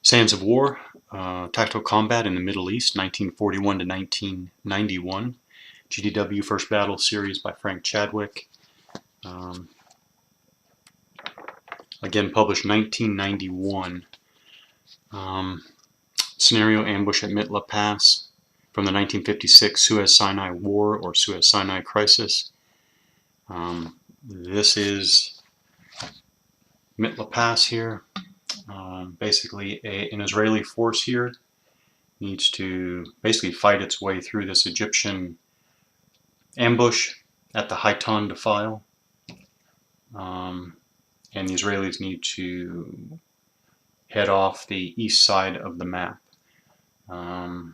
Sands of War, Tactical Combat in the Middle East, 1941 to 1991. GDW First Battle Series by Frank Chadwick. Again, published 1991. Scenario ambush at Mitla Pass from the 1956 Suez-Sinai War or Suez-Sinai Crisis. This is Mitla Pass here. Basically, an Israeli force here needs to basically fight its way through this Egyptian ambush at the Haitan Defile. And the Israelis need to head off the east side of the map. We're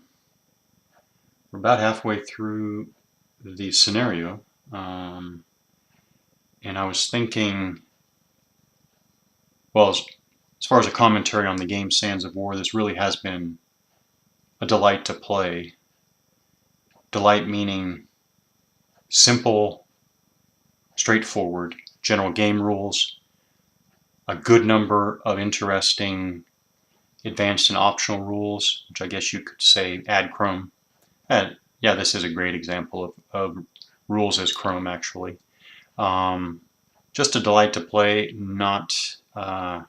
about halfway through the scenario, and I was thinking, well, as far as a commentary on the game Sands of War, this really has been a delight to play. Delight meaning simple, straightforward, general game rules, a good number of interesting advanced and optional rules, which I guess you could say add Chrome. And yeah, this is a great example of rules as Chrome, actually. Just a delight to play, not a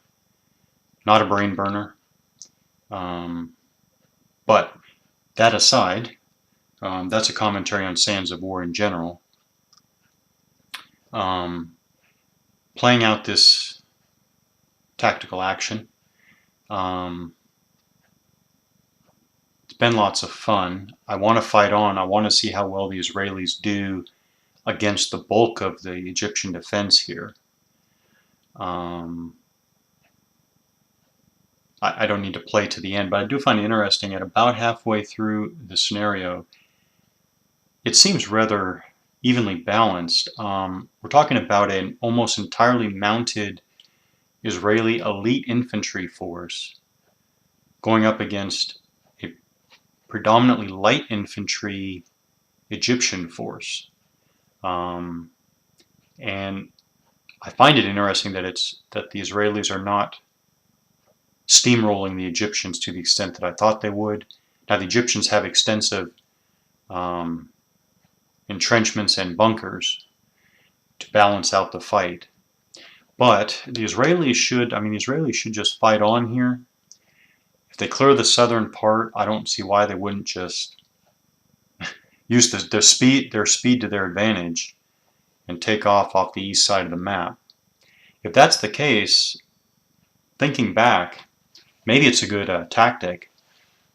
brain burner. But that aside, that's a commentary on Sands of War in general. Playing out this tactical action. It's been lots of fun. I want to fight on. I want to see how well the Israelis do against the bulk of the Egyptian defense here. I don't need to play to the end, but I do find it interesting at about halfway through the scenario, it seems rather evenly balanced. We're talking about an almost entirely mounted Israeli elite infantry force going up against a predominantly light infantry Egyptian force. And I find it interesting that the Israelis are not steamrolling the Egyptians to the extent that I thought they would. Now, the Egyptians have extensive entrenchments and bunkers to balance out the fight. But the Israelis should just fight on here. If they clear the southern part, I don't see why they wouldn't just use their speed to their advantage and take off the east side of the map. If that's the case, thinking back, maybe it's a good tactic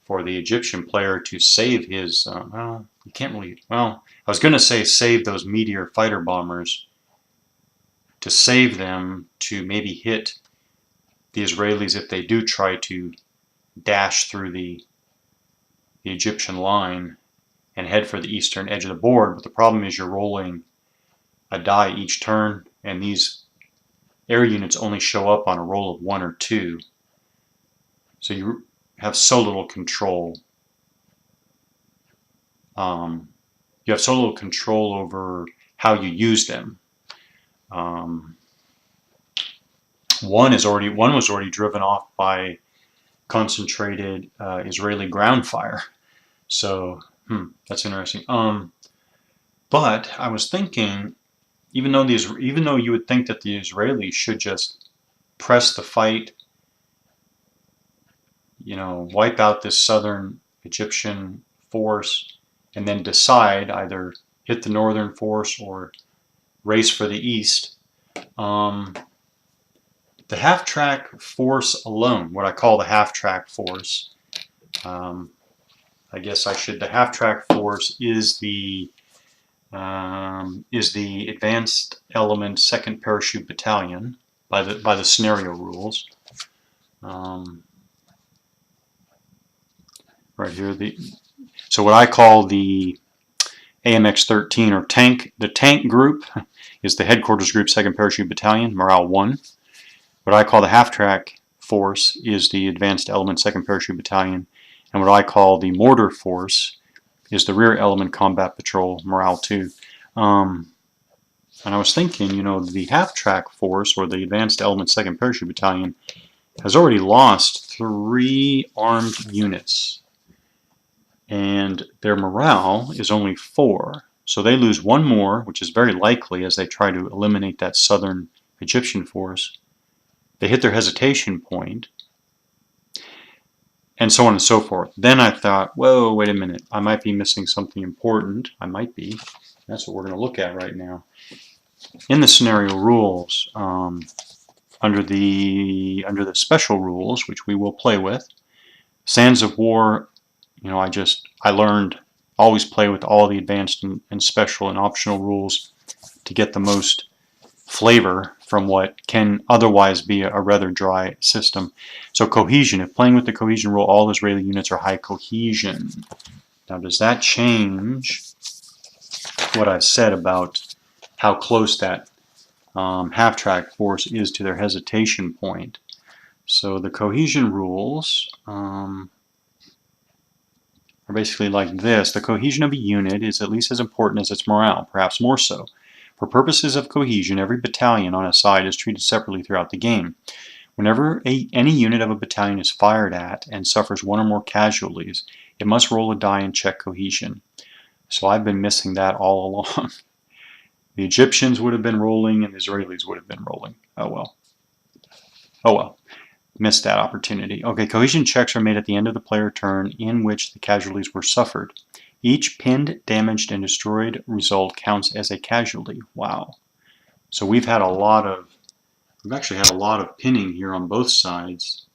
for the Egyptian player to save his, well, you can't really, well, I was going to say save those Meteor fighter bombers, to save them to maybe hit the Israelis if they do try to dash through the Egyptian line and head for the eastern edge of the board. But the problem is you're rolling a die each turn, and these air units only show up on a roll of 1 or 2. So you have so little control. You have so little control over how you use them. One was already driven off by concentrated Israeli ground fire. So that's interesting. But I was thinking, even though you would think that the Israelis should just press the fight, wipe out this southern Egyptian force, and then decide either hit the northern force or race for the east. The half-track force alone, what I call the half-track force, the half-track force is the advanced element 2nd Parachute Battalion by the scenario rules. Right here, so what I call the AMX-13 or tank, the tank group is the headquarters group 2nd Parachute Battalion, morale 1. What I call the half-track force is the advanced element 2nd Parachute Battalion, and what I call the mortar force is the rear element combat patrol, morale 2. And I was thinking, the half-track force or the advanced element 2nd Parachute Battalion has already lost 3 armed units, and their morale is only 4. So they lose 1 more, which is very likely as they try to eliminate that southern Egyptian force. They hit their hesitation point, and so on and so forth. Then I thought, whoa, wait a minute, I might be missing something important. I might be. That's what we're going to look at right now. In the scenario rules, under the special rules, which we will play with, Sands of War, you know, I learned always play with all the advanced and special and optional rules to get the most flavor from what can otherwise be a rather dry system. So cohesion, if playing with the cohesion rule, all Israeli units are high cohesion. Now does that change what I said about how close that half-track force is to their hesitation point? So the cohesion rules are basically like this. The cohesion of a unit is at least as important as its morale, perhaps more so. For purposes of cohesion, every battalion on a side is treated separately throughout the game. Whenever any unit of a battalion is fired at and suffers 1 or more casualties, it must roll a die and check cohesion. So I've been missing that all along. The Egyptians would have been rolling and the Israelis would have been rolling. Oh well. Oh well. Missed that opportunity. Okay, cohesion checks are made at the end of the player turn in which the casualties were suffered. Each pinned, damaged, and destroyed result counts as a casualty. Wow. So we've actually had a lot of pinning here on both sides.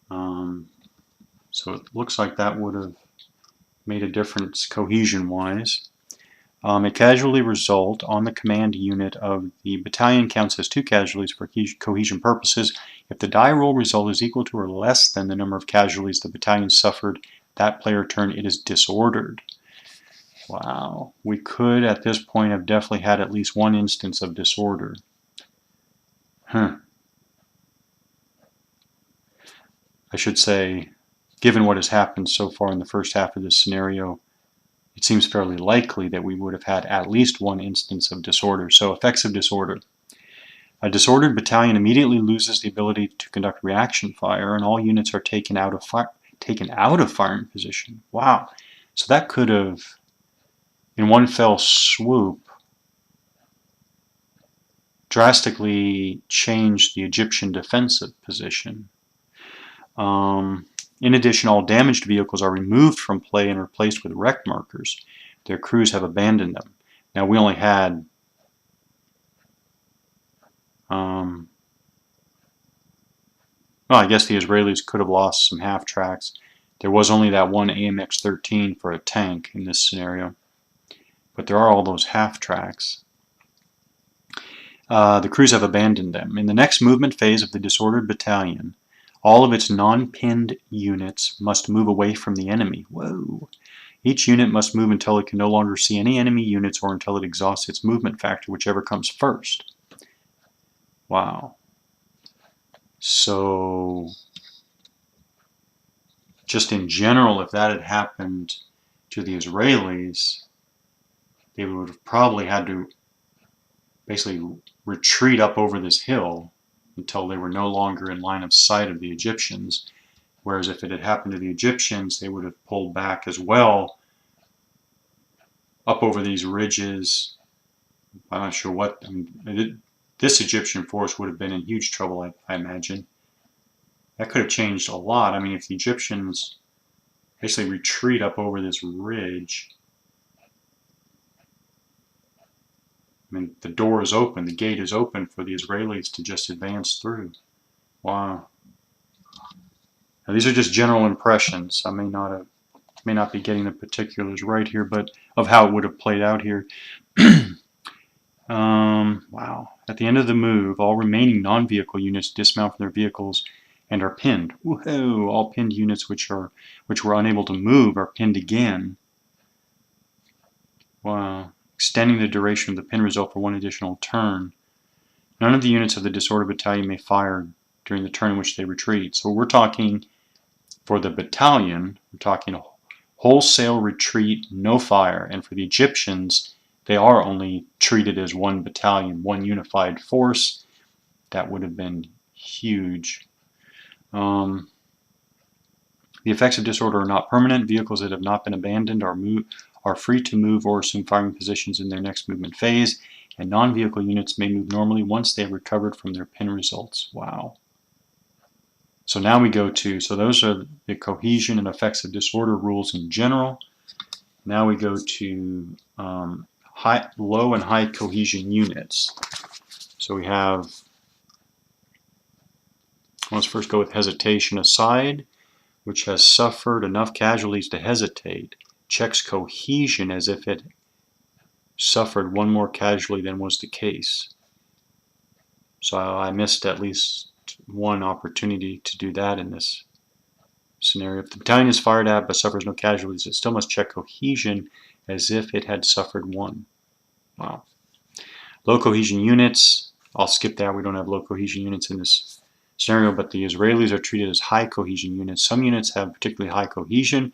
So it looks like that would have made a difference cohesion-wise. A casualty result on the command unit of the battalion counts as 2 casualties for cohesion purposes. If the die roll result is equal to or less than the number of casualties the battalion suffered that player turn, it is disordered. Wow. We could at this point have definitely had at least 1 instance of disorder. I should say, given what has happened so far in the first half of this scenario, it seems fairly likely that we would have had at least 1 instance of disorder. So effects of disorder. A disordered battalion immediately loses the ability to conduct reaction fire, and all units are taken out of firing position. Wow. So that could have, in one fell swoop, drastically changed the Egyptian defensive position. In addition, all damaged vehicles are removed from play and replaced with wreck markers. Their crews have abandoned them. Now we only had well, I guess the Israelis could have lost some half-tracks. There was only that one AMX-13 for a tank in this scenario. But there are all those half-tracks. The crews have abandoned them. In the next movement phase of the disordered battalion, all of its non-pinned units must move away from the enemy. Whoa! Each unit must move until it can no longer see any enemy units or until it exhausts its movement factor, whichever comes first. Wow. So, just in general, if that had happened to the Israelis, they would have probably had to basically retreat up over this hill until they were no longer in line of sight of the Egyptians. Whereas if it had happened to the Egyptians, they would have pulled back as well up over these ridges. I'm not sure what, I mean, this Egyptian force would have been in huge trouble, I imagine. That could have changed a lot. I mean, if the Egyptians basically retreat up over this ridge, I mean, the door is open, the gate is open for the Israelis to just advance through. Wow. Now, these are just general impressions. I may not be getting the particulars right here, but of how it would have played out here. Wow. At the end of the move, all remaining non-vehicle units dismount from their vehicles and are pinned. Woohoo! All pinned units which were unable to move are pinned again. Wow. Extending the duration of the pin result for 1 additional turn. None of the units of the disordered battalion may fire during the turn in which they retreat. So we're talking, for the battalion, we're talking a wholesale retreat, no fire. And for the Egyptians, they are only treated as 1 battalion, 1 unified force. That would have been huge. The effects of disorder are not permanent. Vehicles that have not been abandoned are free to move or assume firing positions in their next movement phase, and non-vehicle units may move normally once they have recovered from their pin results. Wow. So now we go to, so those are the cohesion and effects of disorder rules in general. Now we go to low and high cohesion units. So we have, let's first go with hesitation aside, which has suffered enough casualties to hesitate, checks cohesion as if it suffered one more casualty than was the case. So I missed at least one opportunity to do that in this scenario. If the battalion is fired at but suffers no casualties, it still must check cohesion as if it had suffered one. Wow. Low cohesion units, I'll skip that. We don't have low cohesion units in this scenario, but the Israelis are treated as high cohesion units. Some units have particularly high cohesion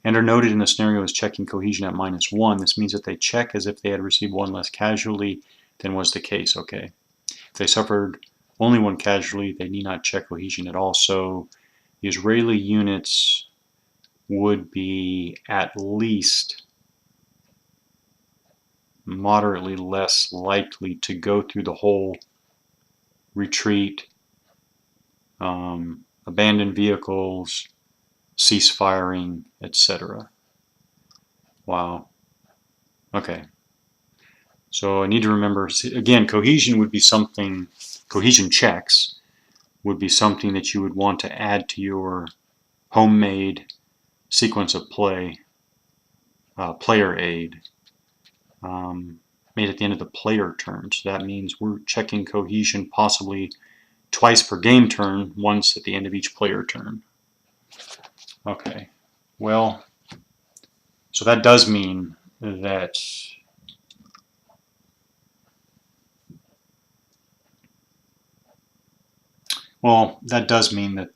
and are noted in the scenario as checking cohesion at -1. This means that they check as if they had received one less casualty than was the case. Okay. If they suffered only one casualty, they need not check cohesion at all. So the Israeli units would be at least moderately less likely to go through the whole retreat, abandon vehicles, cease firing, etc. Wow. Okay. So I need to remember, again, cohesion would be something, cohesion checks would be something that you would want to add to your homemade sequence of play, player aid, made at the end of the player turn. So that means we're checking cohesion possibly twice per game turn, once at the end of each player turn. Okay, well, so that does mean that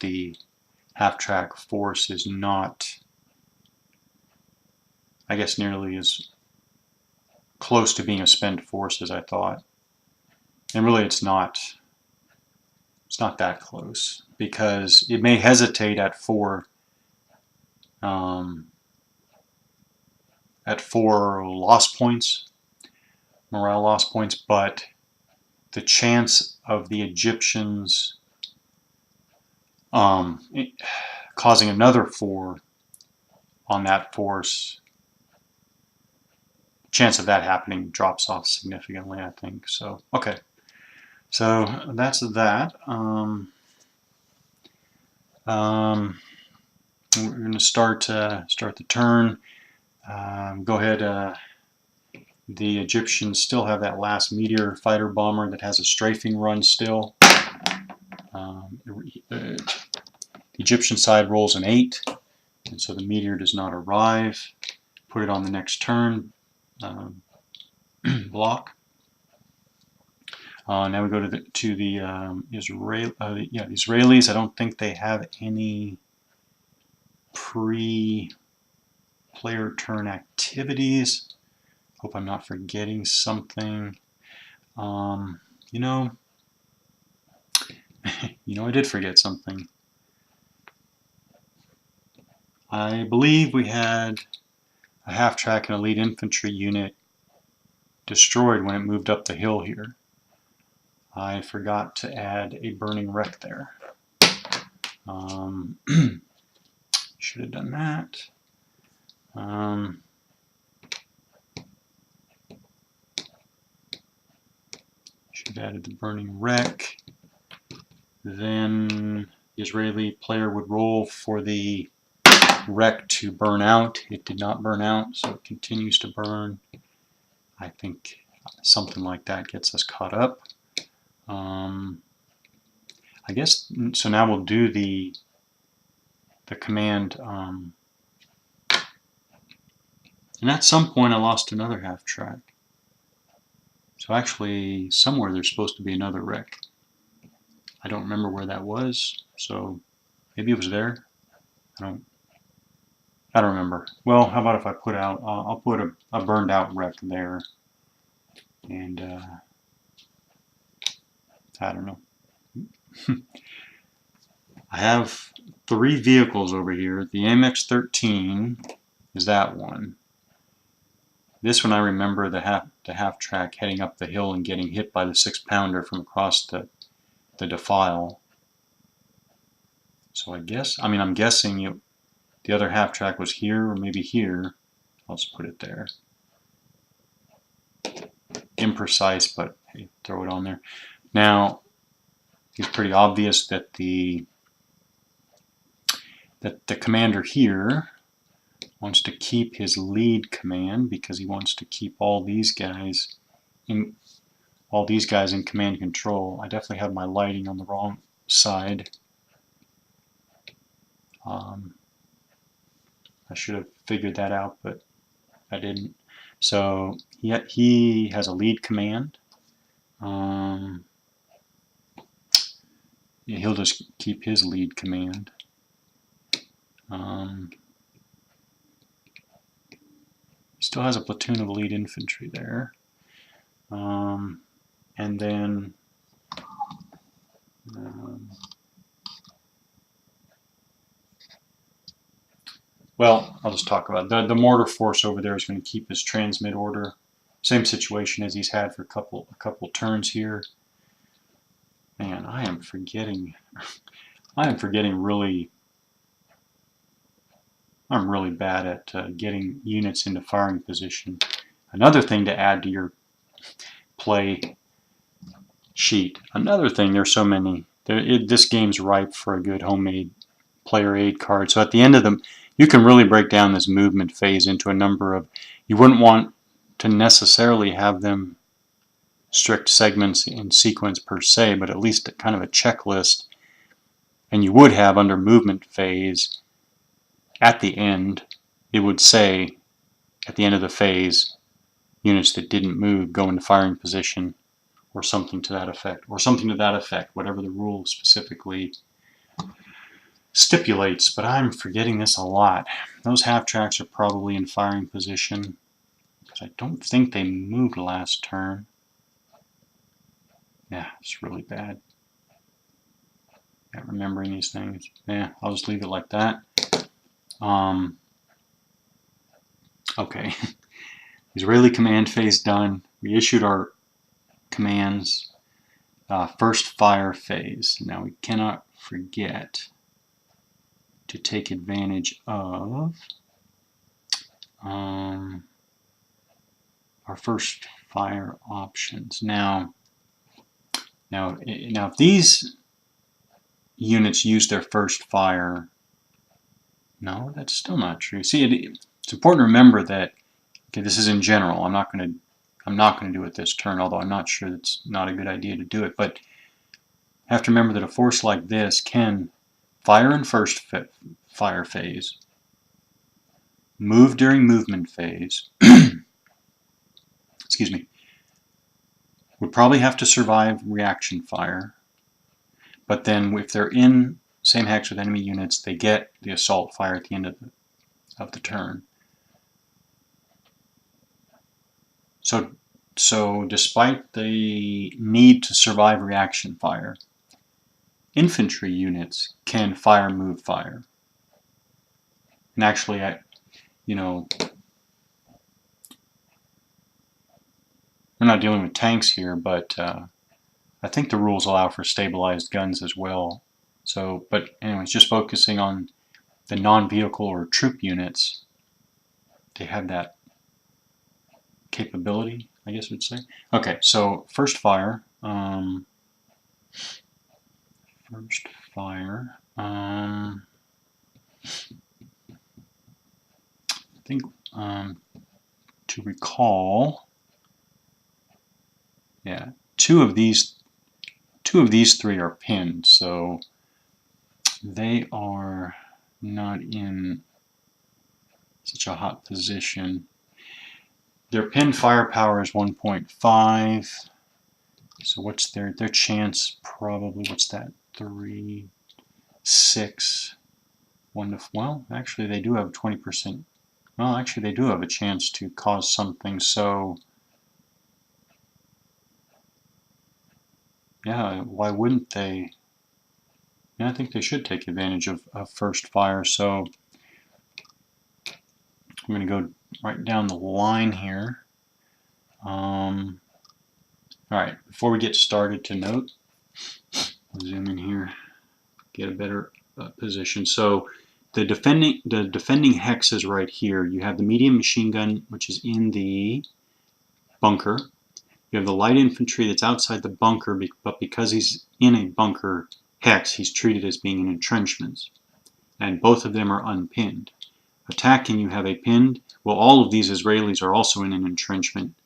the half-track force is not, I guess, nearly as close to being a spent force as I thought. And really it's not that close, because it may hesitate at four loss points, morale loss points, but the chance of the Egyptians causing another 4 on that force, chance of that happening drops off significantly, I think. So, okay. So that's that. We're going to start the turn. Go ahead. The Egyptians still have that last Meteor fighter bomber that has a strafing run still. The Egyptian side rolls an 8, and so the Meteor does not arrive. Put it on the next turn. Block. Now we go to the Israelis. I don't think they have any pre-player turn activities. Hope I'm not forgetting something. You know, I did forget something. I believe we had a half-track and elite infantry unit destroyed when it moved up the hill here. I forgot to add a burning wreck there. Should have done that. Should have added the burning wreck. Then the Israeli player would roll for the wreck to burn out. It did not burn out, so it continues to burn. I think something like that gets us caught up. I guess, so now we'll do the command. And at some point I lost another half-track. So actually, somewhere there's supposed to be another wreck. I don't remember where that was, so maybe it was there. I don't remember. Well, how about if I put out, I'll put a burned out wreck there, and I don't know. I have 3 vehicles over here. The MX-13 is that one. This one I remember the half track heading up the hill and getting hit by the 6-pounder from across the defile. So I guess, I mean, I'm guessing the other half track was here or maybe here. I'll just put it there. Imprecise, but hey, throw it on there. Now, it's pretty obvious that the commander here wants to keep his lead command because he wants to keep all these guys in command control. I definitely have my lighting on the wrong side. I should have figured that out, but I didn't. So he has a lead command. Yeah, he'll just keep his lead command. He still has a platoon of lead infantry there. And then well, I'll just talk about it. The mortar force over there is going to keep his transmit order. Same situation as he's had for a couple turns here. Man, I am forgetting really. I'm really bad at getting units into firing position. Another thing to add to your play sheet. Another thing, there's so many. This game's ripe for a good homemade player aid card. So at the end of them, you can really break down this movement phase into a number of. You wouldn't want to necessarily have them strict segments in sequence per se, but at least kind of a checklist. And you would have under movement phase. At the end, it would say, at the end of the phase, units that didn't move go into firing position, or something to that effect, whatever the rule specifically stipulates. But I'm forgetting this a lot. Those half tracks are probably in firing position, because I don't think they moved last turn. Yeah, it's really bad. Not remembering these things. Yeah, I'll just leave it like that. Okay, Israeli command phase done. We issued our commands. First fire phase. Now we cannot forget to take advantage of our first fire options. Now if these units use their first fire. No, that's still not true. See, it's important to remember that. Okay, this is in general. I'm not going to do it this turn, although I'm not sure it's not a good idea to do it. But have to remember that a force like this can fire in first fire phase, move during movement phase. Excuse me. Would probably have to survive reaction fire, but then if they're in same hex with enemy units, they get the assault fire at the end of the turn. So despite the need to survive reaction fire, infantry units can fire, move, fire. And actually, we're not dealing with tanks here, but I think the rules allow for stabilized guns as well. So, but anyways, just focusing on the non-vehicle or troop units, they have that capability, I guess I would say. Okay, so first fire. First fire. I think to recall, yeah, two of these three are pinned, so they are not in such a hot position. Their pinned firepower is 1.5. So what's their chance? Probably, what's that? 3, 6, 1 to, well, actually they do have 20%. Well, actually they do have a chance to cause something. So yeah, why wouldn't they? Yeah, I think they should take advantage of first fire. So I'm going to go right down the line here. All right, before we get started, to note, I'll zoom in here, get a better position. So the defending hex is right here. You have the medium machine gun, which is in the bunker. You have the light infantry that's outside the bunker, but because he's in a bunker hex, he's treated as being in entrenchments. And both of them are unpinned. Attacking, you have a pinned. Well, all of these Israelis are also in an entrenchment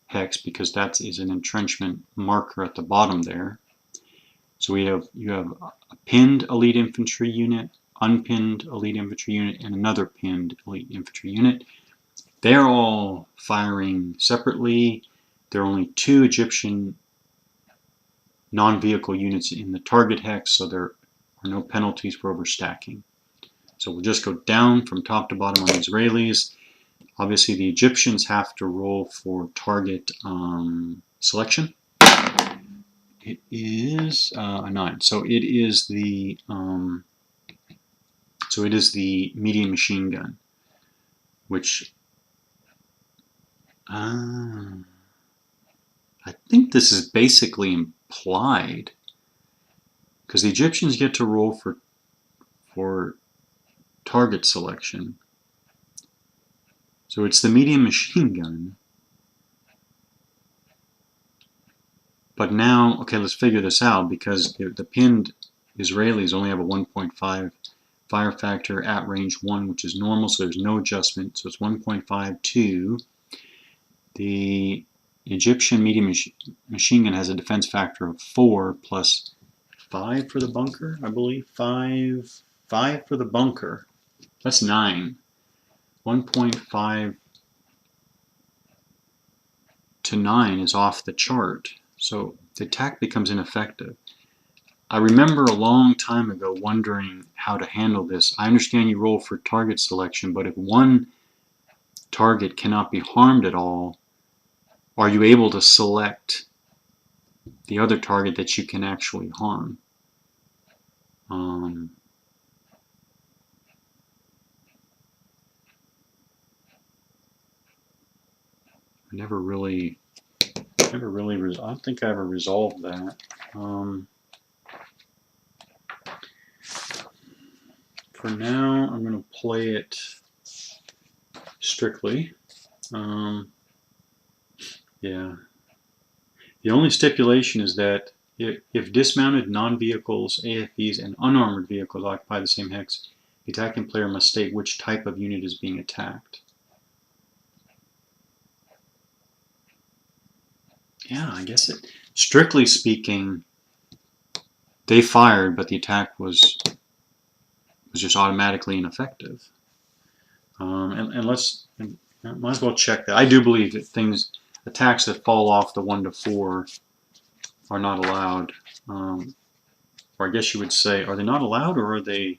hex because that is an entrenchment marker at the bottom there. So you have a pinned elite infantry unit, unpinned elite infantry unit, and another pinned elite infantry unit. They're all firing separately. There are only 2 Egyptian non-vehicle units in the target hex, so there are no penalties for overstacking. So we'll just go down from top to bottom on the Israelis. Obviously, the Egyptians have to roll for target selection. It is a 9. So it is the medium machine gun, which I think this is basically implied because the Egyptians get to roll for target selection. So it's the medium machine gun. But now, okay, let's figure this out because the pinned Israelis only have a 1.5 fire factor at range 1, which is normal, so there's no adjustment. So it's 1.52. The Egyptian medium machine gun has a defense factor of 4 plus 5 for the bunker, I believe. 5 for the bunker. That's 9. 1.5 to 9 is off the chart. So the attack becomes ineffective. I remember a long time ago wondering how to handle this. I understand you roll for target selection, but if one target cannot be harmed at all, are you able to select the other target that you can actually harm? I don't think I ever resolved that. For now, I'm going to play it strictly. Yeah. The only stipulation is that if dismounted non-vehicles, AFVs, and unarmored vehicles occupy the same hex, the attacking player must state which type of unit is being attacked. Yeah, I guess it. Strictly speaking, they fired, but the attack was just automatically ineffective. And might as well check that. I do believe that attacks that fall off the 1 to 4 are not allowed. Or I guess you would say, are they not allowed, or are they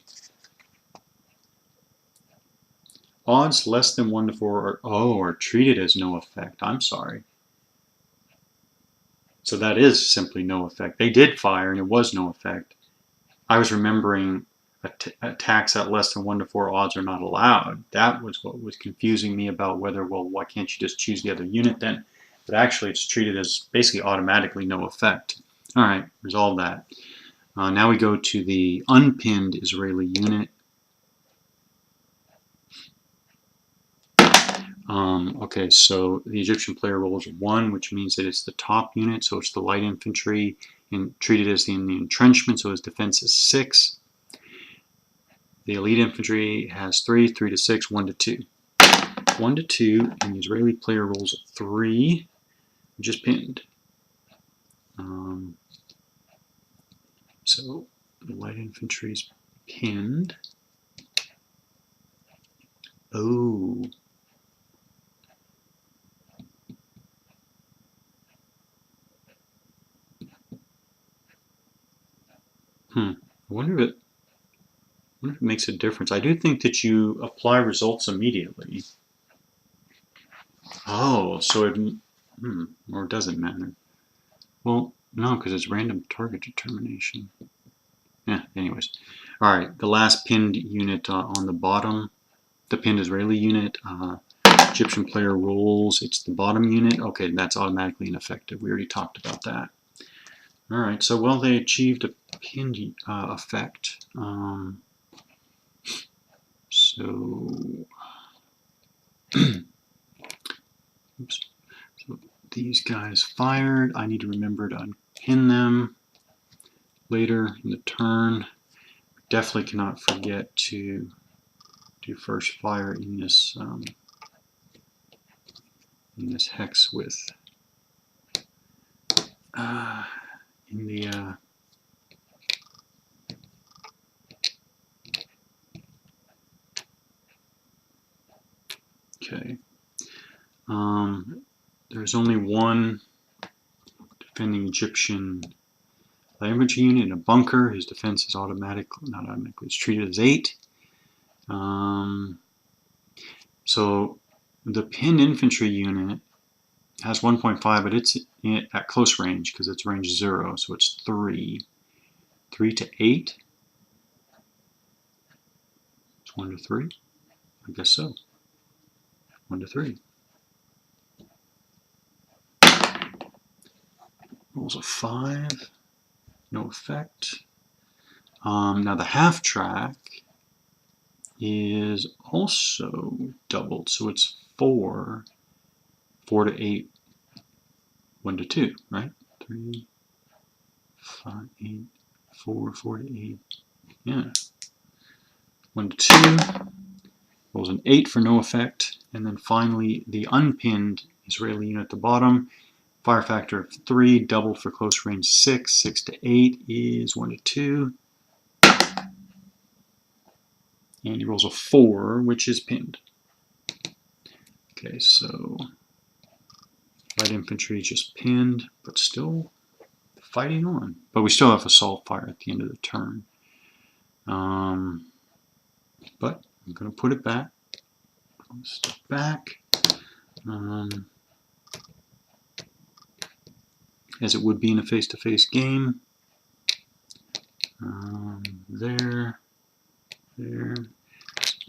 odds less than 1 to 4 are treated as no effect? I'm sorry. So that is simply no effect. They did fire and it was no effect. I was remembering attacks at less than 1 to 4 odds are not allowed. That was what was confusing me about whether, well, why can't you just choose the other unit then? But actually it's treated as basically automatically no effect. All right, resolve that. Now we go to the unpinned Israeli unit. Okay, so the Egyptian player rolls 1, which means that it's the top unit, so it's the light infantry, and treated as in the entrenchment, so his defense is 6. The elite infantry has 3 to 6, 1 to 2. 1 to 2, and the Israeli player rolls a 3, which is pinned. So the light infantry is pinned. Oh. I wonder if it makes a difference. I do think that you apply results immediately. Oh, so it, or doesn't matter. Well, no, because it's random target determination. Anyways. All right, the last pinned unit on the bottom, the pinned Israeli unit, Egyptian player rolls, it's the bottom unit. Okay, that's automatically ineffective. We already talked about that. All right, so well, they achieved a pinned effect. So, oops. So these guys fired. I need to remember to unpin them later in the turn. Definitely cannot forget to do first fire in this hex with in the okay. There's only one defending Egyptian infantry unit in a bunker. His defense is not automatically, it's treated as 8. So the pinned infantry unit has 1.5, but it's at close range because it's range 0, so it's 3. 3 to 8? It's 1 to 3? I guess so. 1 to 3. Rolls a 5. No effect. Now the half track is also doubled, so it's 4. 4 to 8. 1 to 2, right? 3, 5, 8, 4, 4 to 8. Yeah. 1 to 2. Rolls an 8 for no effect. And then finally, the unpinned Israeli unit at the bottom. Fire factor of 3, double for close range 6. 6 to 8 is 1 to 2. And he rolls a 4, which is pinned. Okay, so light infantry is just pinned, but still fighting on. But we still have assault fire at the end of the turn. But I'm going to put it back. Step back. As it would be in a face-to-face game. There.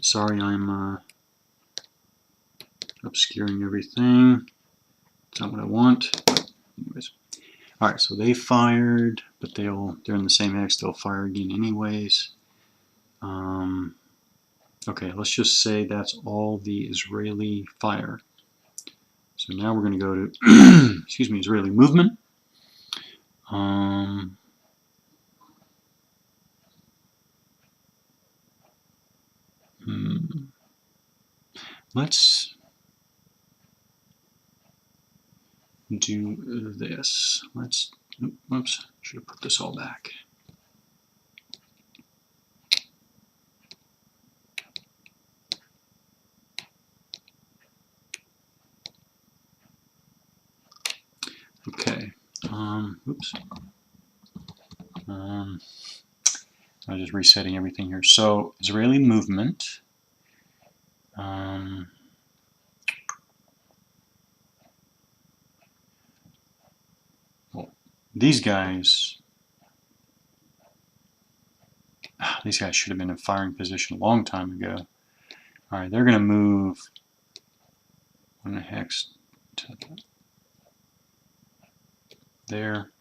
Sorry, I'm obscuring everything. It's not what I want. Anyways. Alright, so they fired, but they're in the same hex, they'll fire again anyways. Okay, let's just say that's all the Israeli fire. So now we're going to go to, excuse me, Israeli movement. Let's do this. Whoops, should have put this all back. Okay, oops. I'm just resetting everything here. So, Israeli movement. Well, these guys should have been in firing position a long time ago. Alright, they're going to move one hex to there.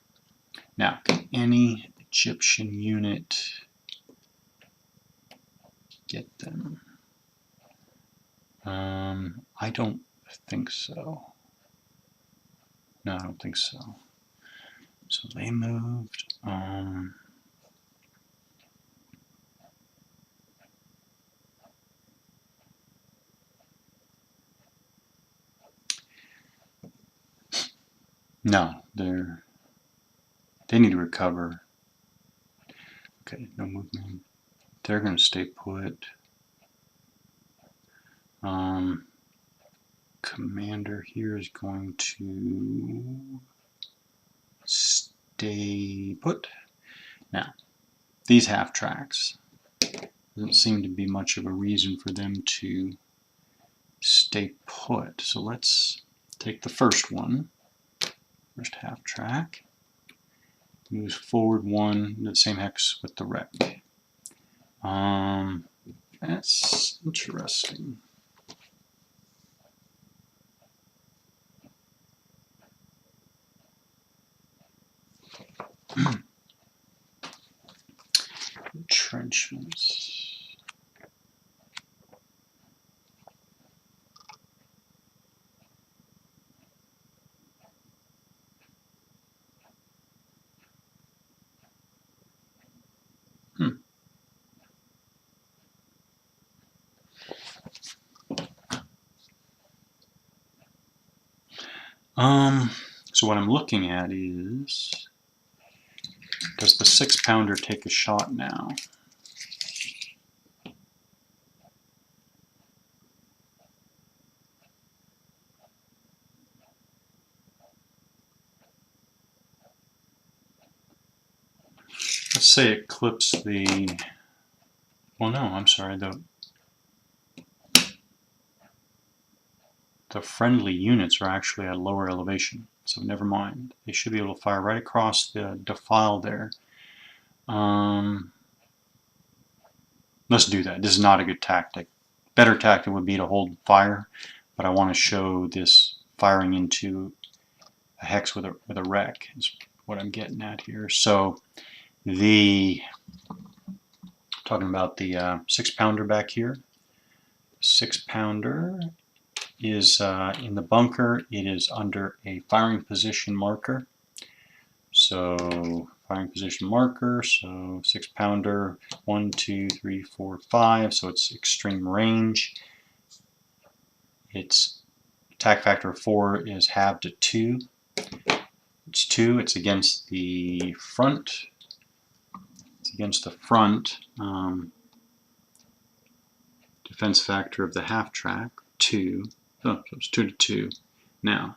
Now, can any Egyptian unit get them? I don't think so. No, I don't think so. So they moved. No, they need to recover. Okay, no movement. They're going to stay put. Commander here is going to stay put. Now, these half tracks, doesn't seem to be much of a reason for them to stay put. So let's take the first one, first half track, moves forward 1, the same hex with the wreck. That's interesting. Entrenchments. So what I'm looking at is, does the 6-pounder take a shot now? Let's say it clips the, well no, I'm sorry, the friendly units are actually at a lower elevation, so never mind. They should be able to fire right across the defile there. Let's do that. This is not a good tactic. Better tactic would be to hold fire, but I want to show this firing into a hex with a wreck is what I'm getting at here. So talking about the 6-pounder back here. 6-pounder is in the bunker. It is under a firing position marker. So firing position marker, so 6-pounder, 1, 2, 3, 4, 5, so it's extreme range. Its attack factor of 4 is halved to 2. It's 2, it's against the front. It's against the front. Defense factor of the half track, 2. Oh, so it's 2 to 2. Now,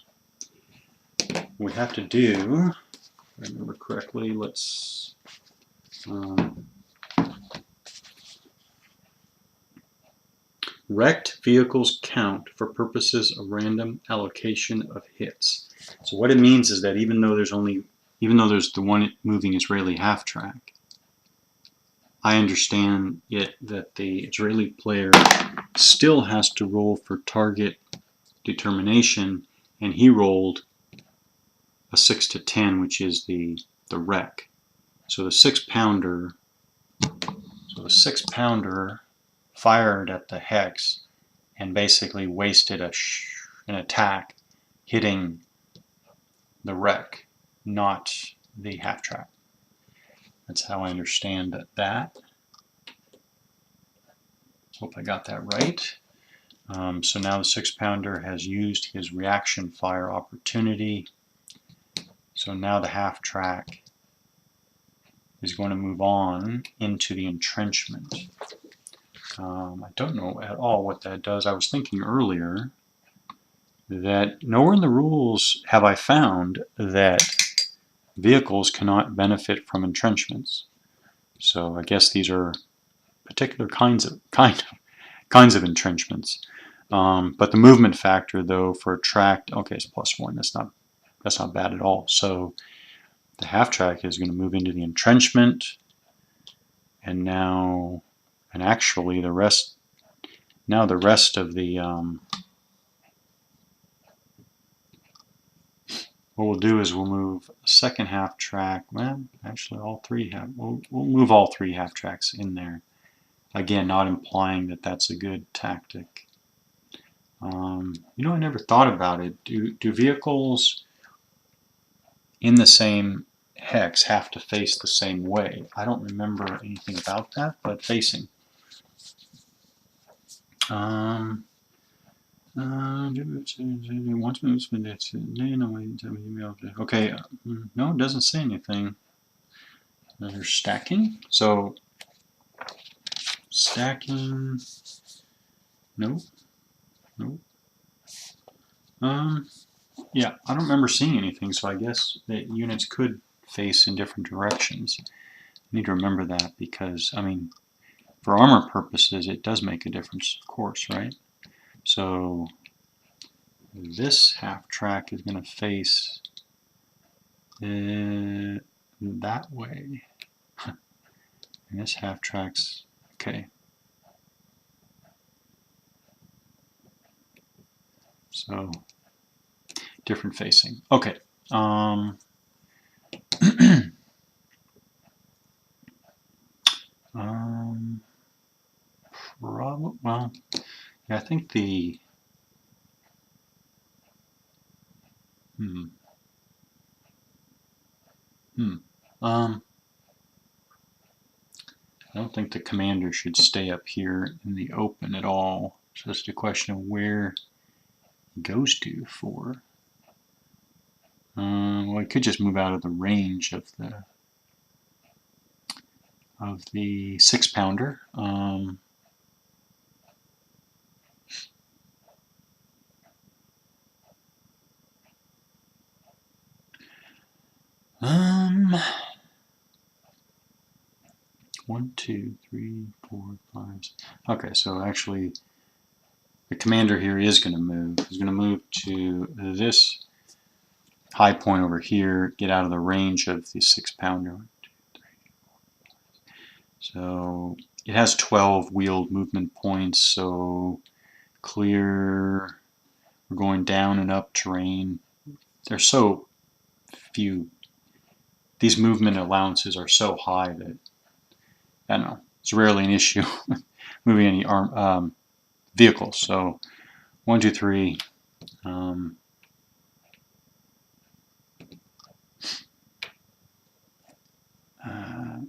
we have to do, if I remember correctly, let's wrecked vehicles count for purposes of random allocation of hits. So what it means is that even though there's the one moving Israeli half track, I understand that the Israeli player still has to roll for target determination, and he rolled a 6 to 10, which is the wreck. So the 6-pounder, fired at the hex and basically wasted an attack hitting the wreck, not the half track. That's how I understand that. Hope I got that right. So now the 6-pounder has used his reaction fire opportunity. So now the half track is going to move on into the entrenchment. I don't know at all what that does. I was thinking earlier that nowhere in the rules have I found that vehicles cannot benefit from entrenchments. So I guess these are particular kinds of entrenchments. But the movement factor, though, for a track, okay, it's +1. That's not bad at all. So the half track is going to move into the entrenchment, and actually the rest of the what we'll do is we'll move a second half track. Well, actually, we'll move all 3 half tracks in there. Again, not implying that that's a good tactic. I never thought about it. Do vehicles in the same hex have to face the same way? I don't remember anything about that, but facing. Okay, no, it doesn't say anything. They're stacking. So stacking. Nope. Yeah, I don't remember seeing anything, so I guess that units could face in different directions. I need to remember that because, I mean, for armor purposes, it does make a difference, of course, right? So this half track is going to face that way. And this half track's okay. So different facing. Okay. Probably, well, yeah, I think the I don't think the commander should stay up here in the open at all. So it's just a question of where he goes to for. Well, he could just move out of the range of the 6-pounder. One, two, three, four, five. Okay, so actually, the commander here is going to move. He's going to move to this high point over here, get out of the range of the 6-pounder. So it has 12 wheeled movement points, so clear. We're going down and up terrain. There's so few. These movement allowances are so high that, I don't know, it's rarely an issue moving any vehicles. So 1, 2, 3.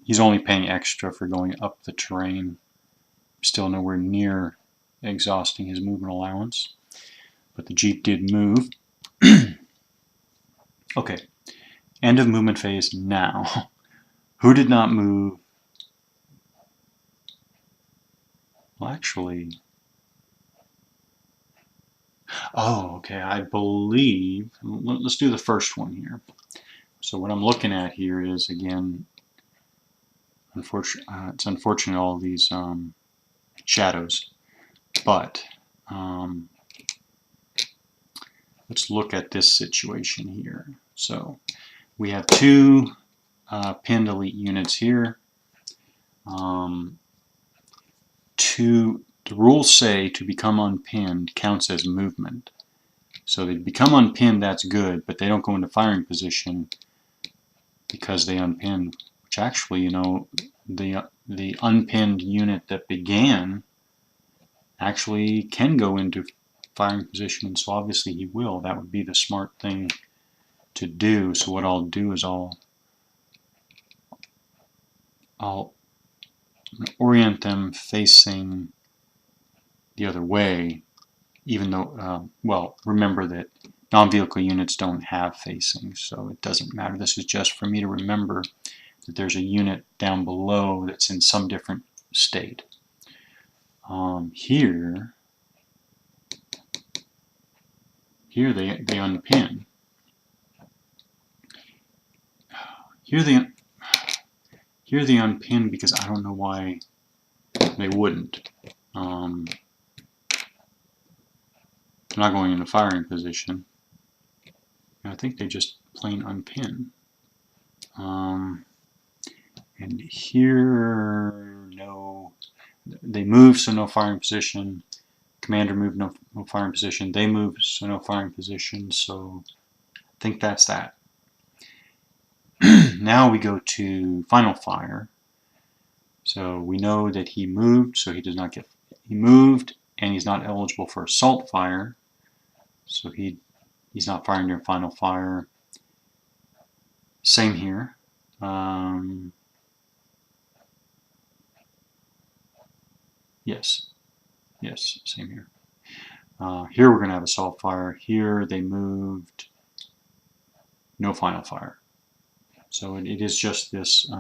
He's only paying extra for going up the terrain. Still nowhere near exhausting his movement allowance. But the Jeep did move. Okay, end of movement phase now. Who did not move? Well, actually, oh, okay, I believe, let's do the first one here. So what I'm looking at here is, again, it's unfortunate all these shadows, but let's look at this situation here. So we have two pinned elite units here. The rules say to become unpinned counts as movement. So they become unpinned, that's good, but they don't go into firing position because they unpin. Which actually, you know, the unpinned unit that began actually can go into firing position, so obviously he will. That would be the smart thing to do. So what I'll do is I'll orient them facing the other way, even though, well, remember that non-vehicle units don't have facing, so it doesn't matter. This is just for me to remember that there's a unit down below that's in some different state. Here they unpin. Here they unpin because I don't know why they wouldn't. They're not going into firing position. I think they just plain unpin. And here, no, they move, so no firing position. Commander moved, no firing position. They move, so no firing position. So I think that's that. Now we go to final fire. So we know that he moved, so he does not get. He moved, and he's not eligible for assault fire. So he's not firing during final fire. Same here. Yes, same here. Here we're going to have assault fire. Here they moved, no final fire. So it is just this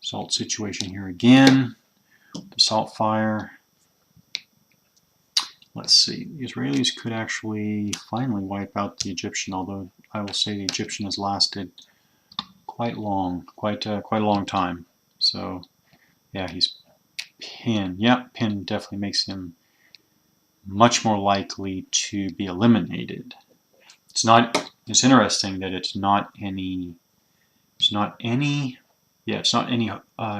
assault situation here again. Assault fire. Let's see. The Israelis could actually finally wipe out the Egyptian, although I will say the Egyptian has lasted quite long, quite a long time. So yeah, he's pinned. Yep, pin definitely makes him much more likely to be eliminated. It's interesting that it's not any It's not any, yeah, it's not any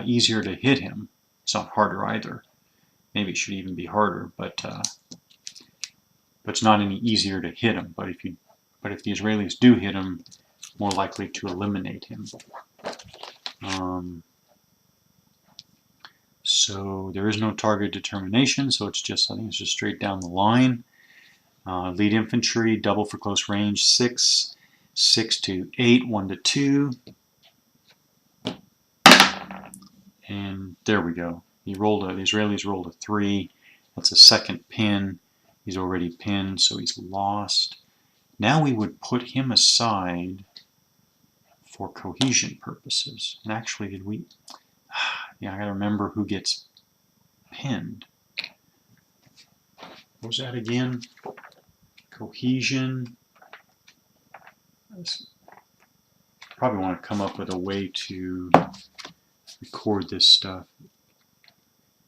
easier to hit him. It's not harder either. Maybe it should even be harder, but it's not any easier to hit him. But if the Israelis do hit him, more likely to eliminate him. So there is no target determination, so it's just, I think it's just straight down the line. Lead infantry, double for close range, 6, 6 to 8, 1 to 2. And there we go. The Israelis rolled a 3. That's a second pin. He's already pinned, so he's lost. Now we would put him aside for cohesion purposes. And actually, did we? Yeah, I gotta remember who gets pinned. What was that again? Cohesion. Probably want to come up with a way to record this stuff.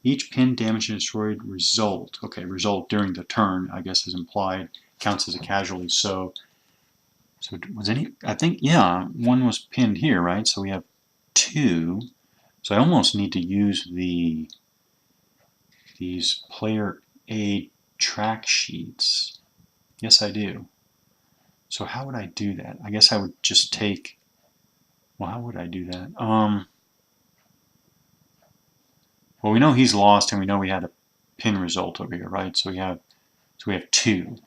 Each pin, damaged, and destroyed result. Okay, result during the turn, I guess is implied, counts as a casualty. So was any? I think, yeah, one was pinned here, right? So we have 2. So I almost need to use these player aid track sheets. Yes, I do. So how would I do that? I guess I would just take, well, how would I do that? Well, we know he's lost, and we know we had a pin result over here, right? So we have 2.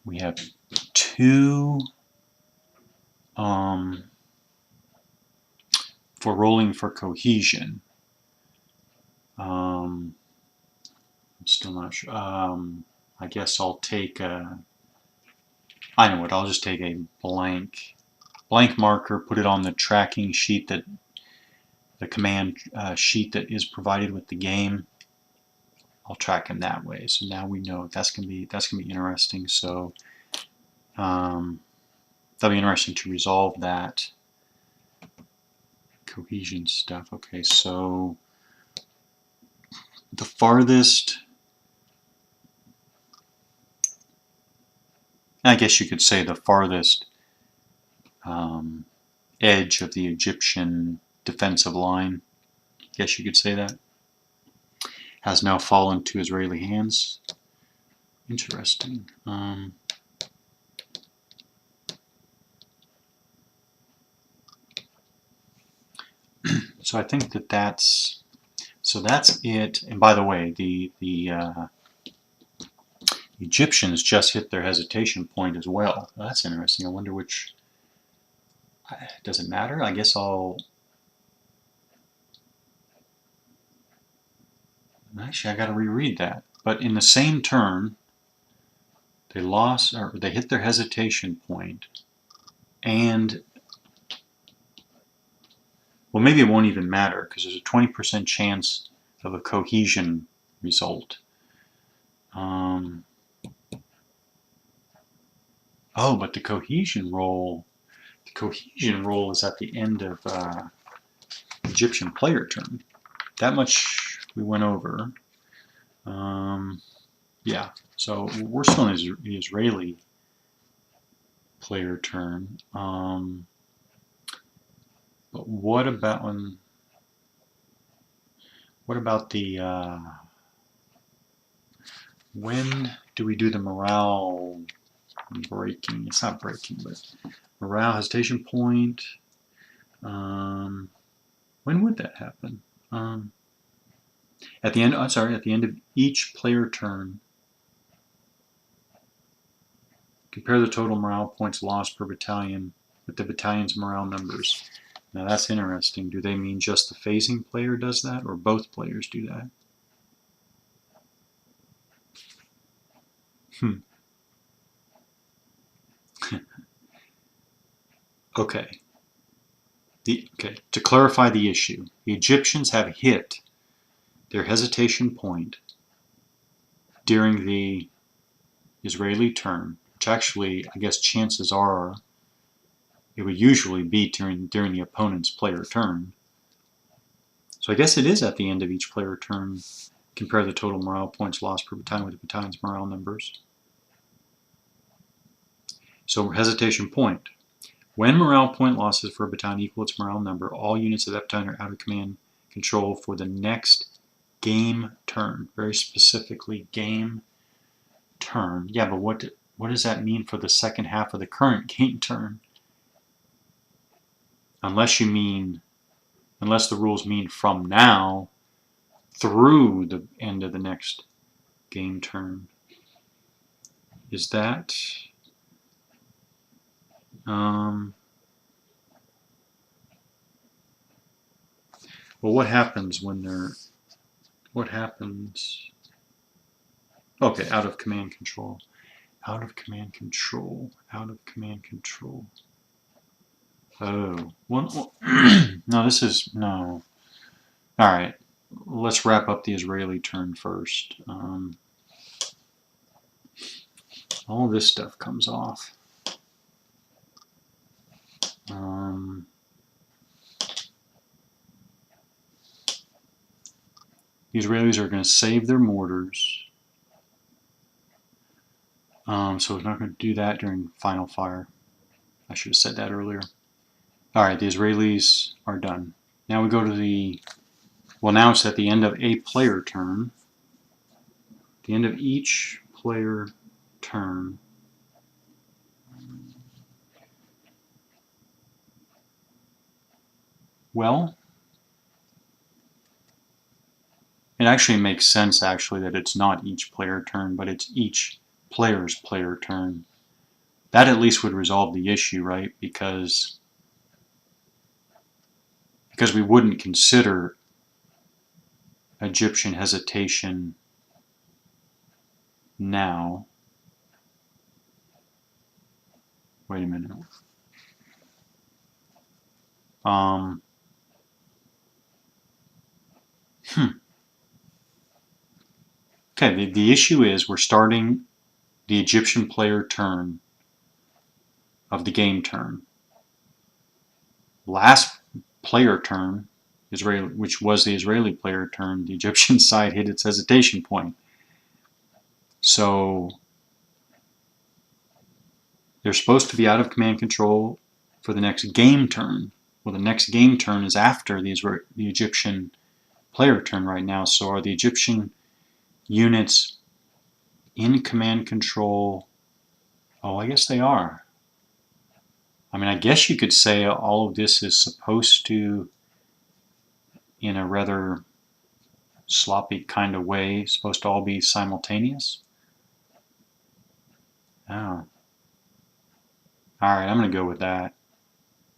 We have 2 for rolling for cohesion. I'm still not sure. I guess I'll take I know what. I'll just take a blank marker, put it on the tracking sheet, that the command sheet that is provided with the game. I'll track him that way. So now we know that's gonna be interesting. So that'll be interesting to resolve that cohesion stuff. Okay, so the farthest, I guess you could say the farthest edge of the Egyptian defensive line, I guess you could say that, has now fallen to Israeli hands. Interesting. So I think that's it. And by the way, the Egyptians just hit their hesitation point as well. That's interesting. I wonder which. Does it matter? I guess actually, I got to reread that. But in the same turn, they lost, or they hit their hesitation point, and well, maybe it won't even matter because there's a 20% chance of a cohesion result. Oh, but the cohesion roll is at the end of Egyptian player turn. That much we went over. Yeah, so we're still in the Israeli player turn. But what about the when do we do the morale breaking? It's not breaking, but morale hesitation point. When would that happen? At the end. At the end of each player turn. Compare the total morale points lost per battalion with the battalion's morale numbers. Now that's interesting. Do they mean just the phasing player does that, or both players do that? Okay. To clarify the issue, the Egyptians have hit their hesitation point during the Israeli turn, which actually, I guess chances are, it would usually be during the opponent's player turn. So I guess it is at the end of each player turn. Compare the total morale points lost per battalion with the battalion's morale numbers. So hesitation point. When morale point losses for a battalion equal its morale number, all units of that battalion are out of command control for the next game turn. Very specifically, game turn. Yeah, but what does that mean for the second half of the current game turn? Unless the rules mean from now through the end of the next game turn. Is that well, what happens when they're okay, out of command control. Out of command control. Out of command control. Oh, well, no, this is no. All right, let's wrap up the Israeli turn first. All this stuff comes off. The Israelis are going to save their mortars. So we're not going to do that during final fire. I should have said that earlier. All right, the Israelis are done. Now we go to well, now it's at the end of a player turn. The end of each player turn. Well, it actually makes sense actually that it's not each player turn, but it's each player's player turn. That at least would resolve the issue, right? Because we wouldn't consider Egyptian hesitation now. Wait a minute. Okay, the issue is we're starting the Egyptian player turn of the game turn. Last player turn, which was the Israeli player turn, the Egyptian side hit its hesitation point. So they're supposed to be out of command control for the next game turn. Well, the next game turn is after the Egyptian player turn right now. So are the Egyptian units in command control? Oh, I guess they are. I mean, I guess you could say all of this is supposed to, in a rather sloppy kind of way, supposed to all be simultaneous. Oh. Alright, I'm going to go with that.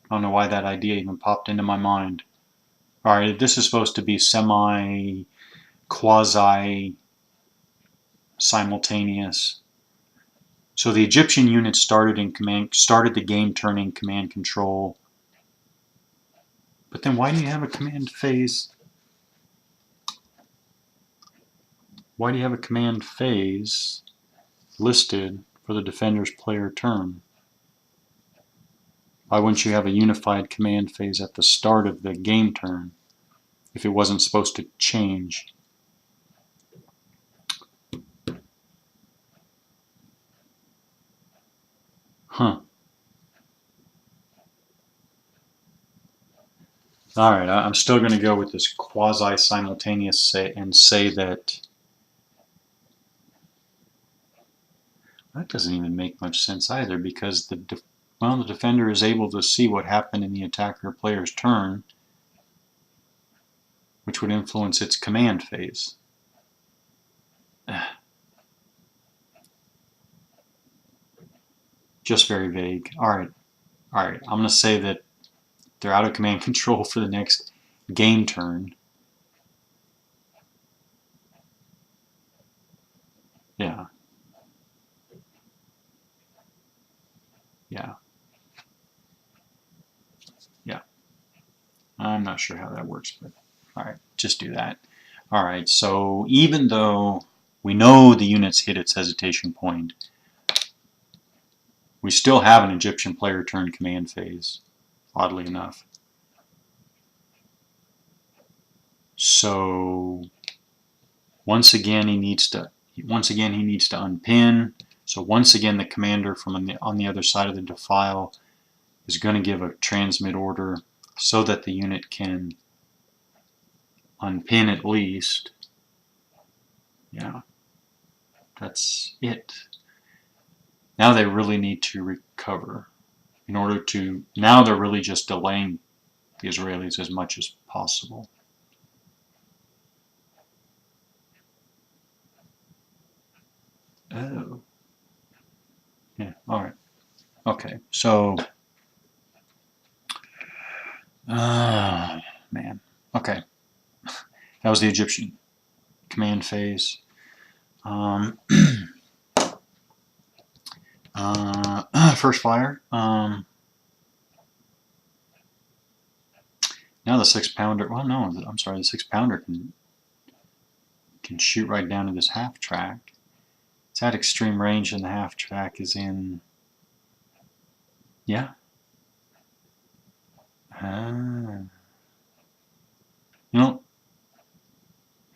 I don't know why that idea even popped into my mind. Alright, this is supposed to be quasi-simultaneous. So the Egyptian unit started the game turn in command control. But then why do you have a command phase? Why do you have a command phase listed for the defender's player turn? Why wouldn't you have a unified command phase at the start of the game turn if it wasn't supposed to change? Huh. Alright, I'm still going to go with this quasi-simultaneous and say that doesn't even make much sense either, because the defender is able to see what happened in the attacker player's turn, which would influence its command phase. Just very vague. Alright, I'm going to say that they're out of command control for the next game turn. Yeah. Yeah. Yeah. I'm not sure how that works, but alright, just do that. Alright, so even though we know the unit's hit its hesitation point, we still have an Egyptian player turn command phase, oddly enough. So once again he needs to unpin. So once again the commander from on the other side of the defile is going to give a transmit order so that the unit can unpin at least. Yeah, that's it. Now they really need to recover. In order to, now they're really just delaying the Israelis as much as possible. Oh. Yeah, all right. Okay, so, man. Okay, that was the Egyptian command phase. First fire. Now the 6-pounder. Well, no, I'm sorry. The 6-pounder can shoot right down to this half track. It's at extreme range, and the half track is in. Yeah.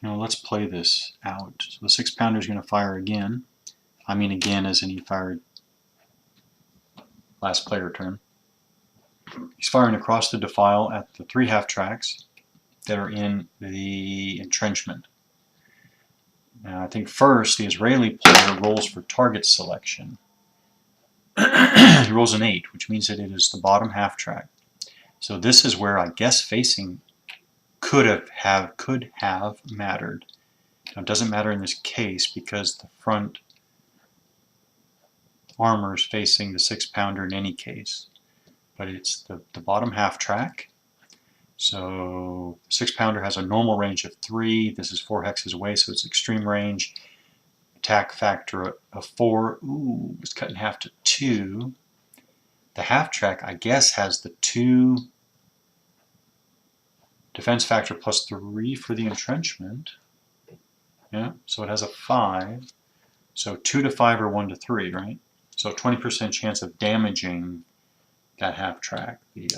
Let's play this out. So the 6-pounder is going to fire again. I mean again as in he fired last player turn. He's firing across the defile at the 3 half tracks that are in the entrenchment. Now I think first the Israeli player rolls for target selection. He rolls an 8, which means that it is the bottom half track. So this is where I guess facing could have mattered. Now, it doesn't matter in this case because the front armor is facing the 6-pounder in any case. But it's the bottom half track. So the 6-pounder has a normal range of 3. This is 4 hexes away, so it's extreme range. Attack factor of 4. Ooh, it's cut in half to 2. The half track, I guess, has the 2 defense factor plus 3 for the entrenchment. Yeah, so it has a 5. So 2 to 5 or 1 to 3, right? So 20% chance of damaging that half track. The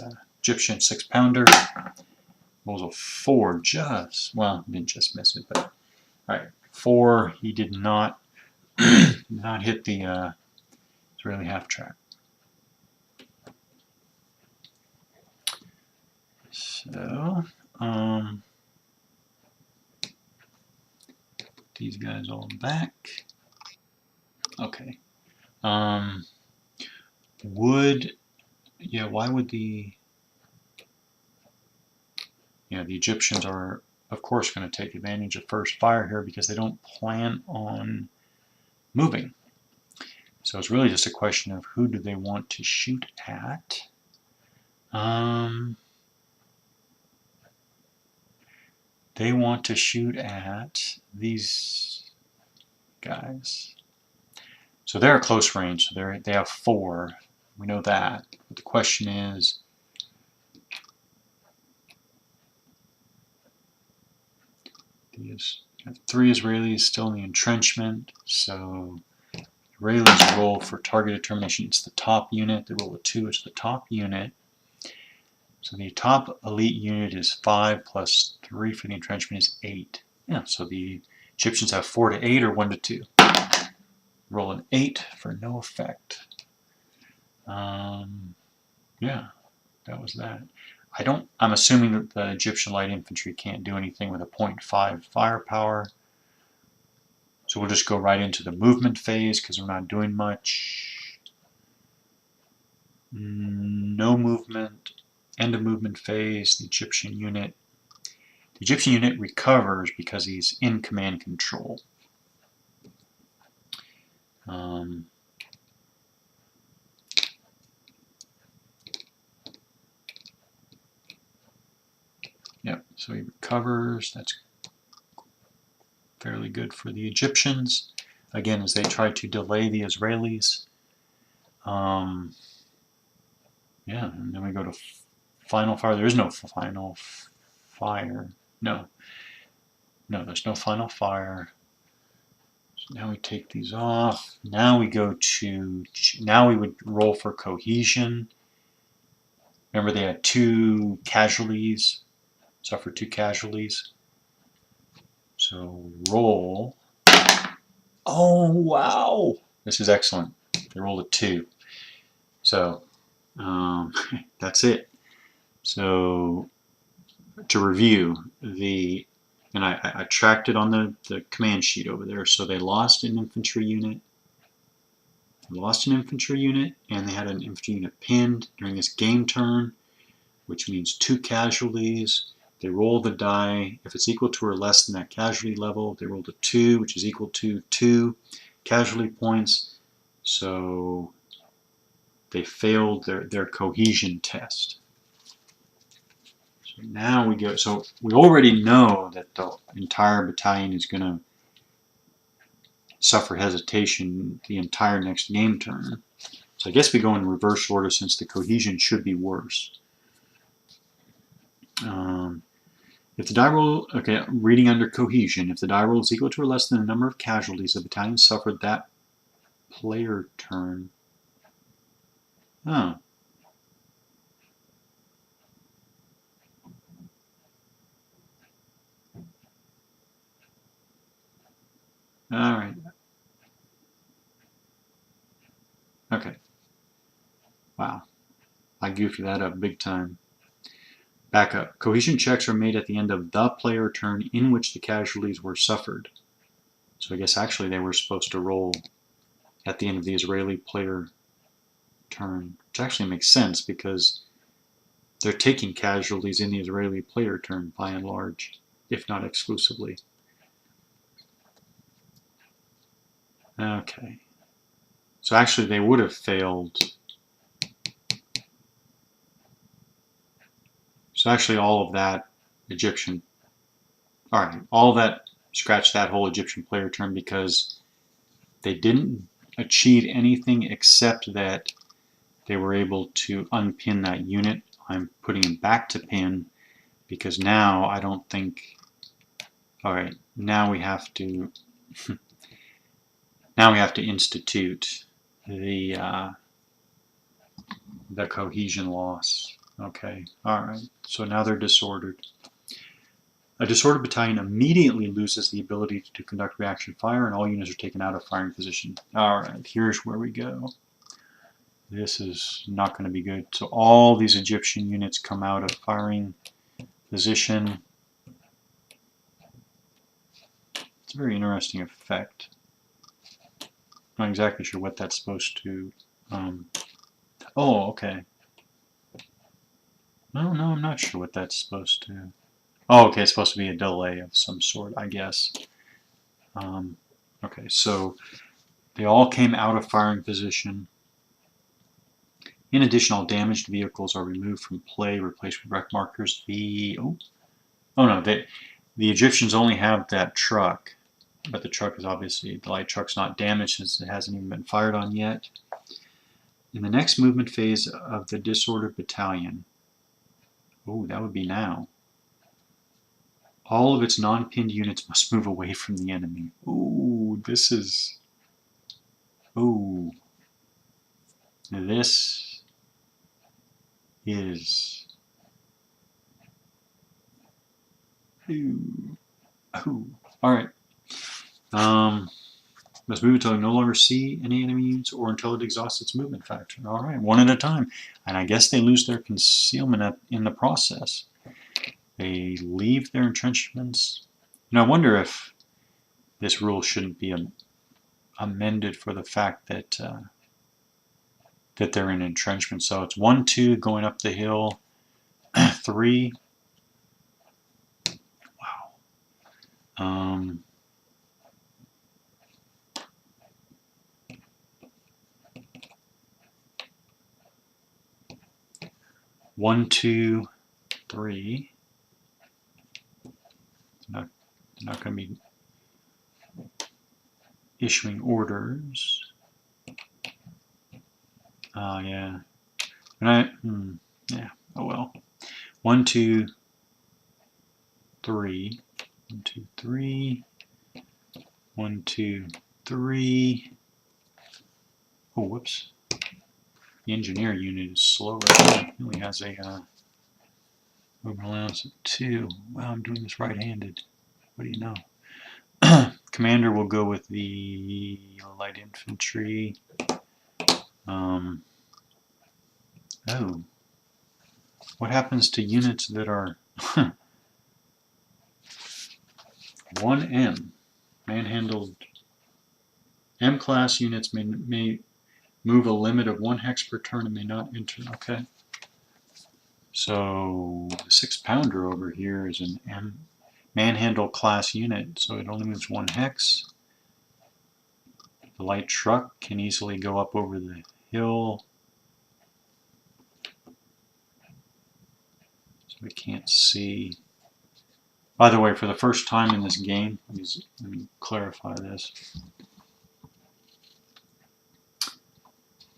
Egyptian 6-pounder rolls a 4 just, well, didn't just miss it, but all right, 4, he did not not hit the Israeli half track. So, these guys all back. Okay. Why would the Egyptians are, of course, going to take advantage of first fire here because they don't plan on moving. So it's really just a question of who do they want to shoot at. They want to shoot at these guys. So they're at close range, so they have 4. We know that. But the question is, these 3 Israelis still in the entrenchment, so Israelis roll for target determination. It's the top unit. They roll a 2. It's the top unit. So the top elite unit is 5 plus 3 for the entrenchment is 8. Yeah, so the Egyptians have 4 to 8 or 1 to 2. Roll an 8 for no effect. Yeah, that was that. I'm assuming that the Egyptian light infantry can't do anything with a 0.5 firepower. So we'll just go right into the movement phase because we're not doing much. No movement. End of movement phase. The Egyptian unit recovers because he's in command control. Yep, so he recovers. That's fairly good for the Egyptians. Again, as they try to delay the Israelis. Yeah, and then we go to final fire. There is no final fire. No, there's no final fire. So now we take these off. Now we go to, now we would roll for cohesion. Remember they had 2 casualties, suffered 2 casualties. So roll. Oh, wow. This is excellent. They rolled a 2. So That's it. So to review, and I tracked it on the command sheet over there. So they lost an infantry unit. And they had an infantry unit pinned during this game turn, which means 2 casualties. They roll the die. If it's equal to or less than that casualty level, they rolled a 2, which is equal to 2 casualty points. So they failed their cohesion test. So now we go. So we already know that the entire battalion is going to suffer hesitation the entire next game turn. So I guess we go in reverse order since the cohesion should be worse. If the die roll, okay, reading under cohesion, if the die roll is equal to or less than the number of casualties the battalion suffered that player turn. Oh. All right. Okay. Wow. I goofed that up big time. Back up. Cohesion checks are made at the end of the player turn in which the casualties were suffered. So I guess actually they were supposed to roll at the end of the Israeli player turn, which actually makes sense because they're taking casualties in the Israeli player turn by and large, if not exclusively. Okay. So actually they would have failed. So actually all of that Egyptian, all right, all of that, scratch that whole Egyptian player turn because they didn't achieve anything except that they were able to unpin that unit. I'm putting it back to pin because now I don't think, all right, now we have to, now we have to institute the cohesion loss. Okay, all right, so now they're disordered. A disordered battalion immediately loses the ability to conduct reaction fire and all units are taken out of firing position. All right, here's where we go. This is not going to be good. So all these Egyptian units come out of firing position. It's a very interesting effect. I'm not exactly sure what that's supposed to... oh, okay. No, I'm not sure what that's supposed to... Oh, okay, it's supposed to be a delay of some sort, I guess. Okay, so they all came out of firing position. In addition, all damaged vehicles are removed from play, replaced with wreck markers. Oh no, the Egyptians only have that truck, but the truck is obviously, the light truck's not damaged since it hasn't even been fired on yet. In the next movement phase of the disordered battalion, oh, that would be now, all of its non-pinned units must move away from the enemy. Ooh, this is... Ooh. This is... Ooh. Ooh. Alright. Must move until you no longer see any enemy units or until it exhausts its movement factor. Alright, one at a time. And I guess they lose their concealment in the process. They leave their entrenchments. I wonder if this rule shouldn't be amended for the fact that that they're in entrenchment. So it's 1, 2 going up the hill, 3. Wow. 1, 2, 3. They're not going to be issuing orders. Yeah. Yeah. Oh well. 1, 2, 3. 1, 2, 3. 1, 2, 3. Oh, whoops. The engineer unit is slower. It only has a movement allowance of 2. Wow, I'm doing this right-handed. What do you know? Commander will go with the light infantry. Oh, what happens to units that are 1M? Manhandled M-class units may move a limit of 1 hex per turn and may not enter. Okay. So the 6-pounder over here is an M manhandle class unit, so it only moves 1 hex. The light truck can easily go up over the hill, so we can't see. By the way, for the first time in this game, let me clarify this.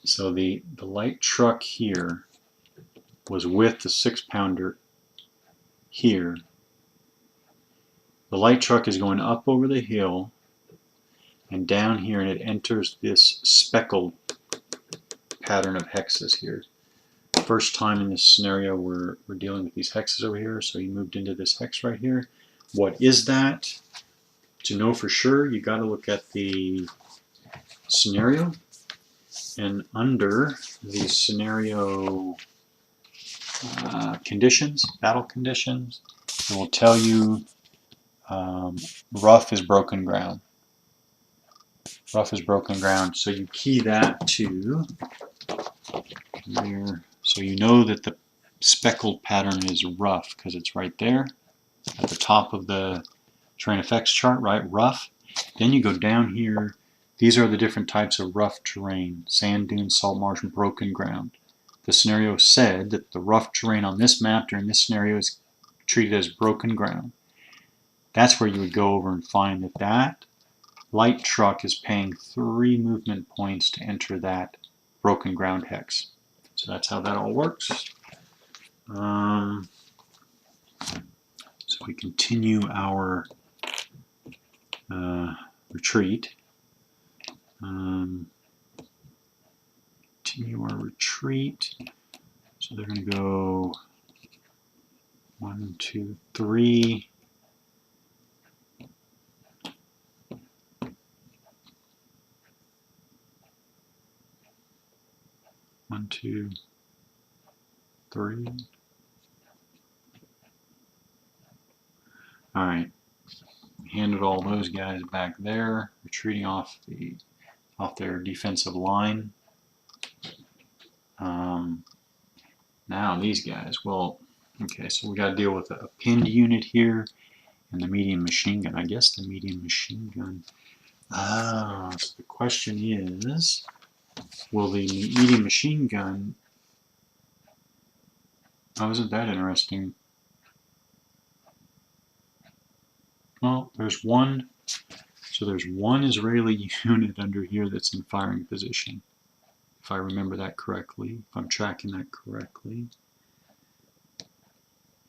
So the light truck here was with the 6-pounder here. The light truck is going up over the hill and down here, and it enters this speckled pattern of hexes here. First time in this scenario we're dealing with these hexes over here, so he moved into this hex right here. What is that? To know for sure, you got to look at the scenario, and under the scenario conditions, battle conditions, it will tell you rough is broken ground. Rough is broken ground, so you key that to there, so you know that the speckled pattern is rough because it's right there at the top of the terrain effects chart, right? Rough. Then you go down here. These are the different types of rough terrain: sand dunes, salt marsh, and broken ground. The scenario said that the rough terrain on this map during this scenario is treated as broken ground. That's where you would go over and find that that light truck is paying 3 movement points to enter that broken ground hex. So that's how that all works. So we continue our retreat. Continue our retreat. So they're going to go 1, 2, 3. One, two, three. All right. Handed all those guys back there, retreating off their defensive line. Now these guys. Well, okay. So we got to deal with a pinned unit here and the medium machine gun. I guess the medium machine gun. So the question is, will the medium machine gun? Oh, isn't that interesting? Well, there's one. So there's one Israeli unit under here that's in firing position, if I remember that correctly, if I'm tracking that correctly. I